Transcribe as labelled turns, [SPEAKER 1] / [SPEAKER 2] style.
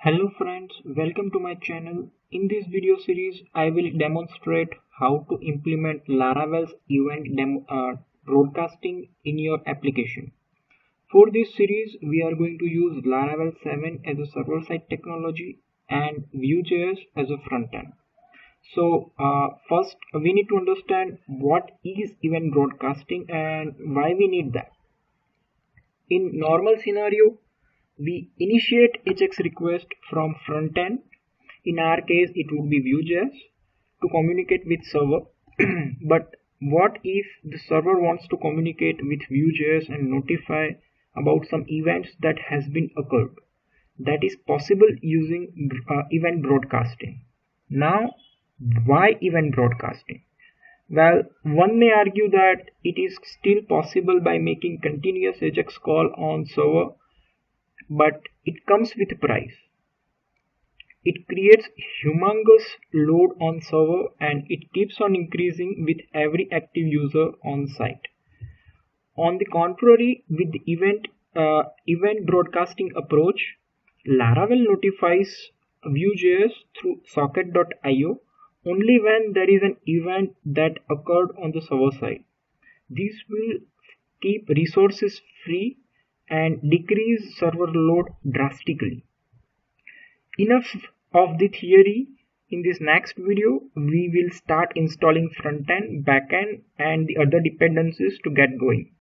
[SPEAKER 1] Hello friends, welcome to my channel. In this video series, I will demonstrate how to implement Laravel's broadcasting in your application. For this series, we are going to use Laravel 7 as a server-side technology and Vue.js as a front-end. First, we need to understand what is event broadcasting and why we need that. In normal scenario, we initiate HX request from front end. In our case, it would be Vue.js to communicate with server. But what if the server wants to communicate with Vue.js and notify about some events that has been occurred? That is possible using event broadcasting. Now, why event broadcasting? Well, one may argue that it is still possible by making continuous AJAX call on server, but it comes with a price. It creates humongous load on server and it keeps on increasing with every active user on site. On the contrary, with the event broadcasting approach, Laravel notifies Vue.js through socket.io only when there is an event that occurred on the server side. This will keep resources free and decrease server load drastically. Enough of the theory. In this next video, we will start installing front-end, back-end and the other dependencies to get going.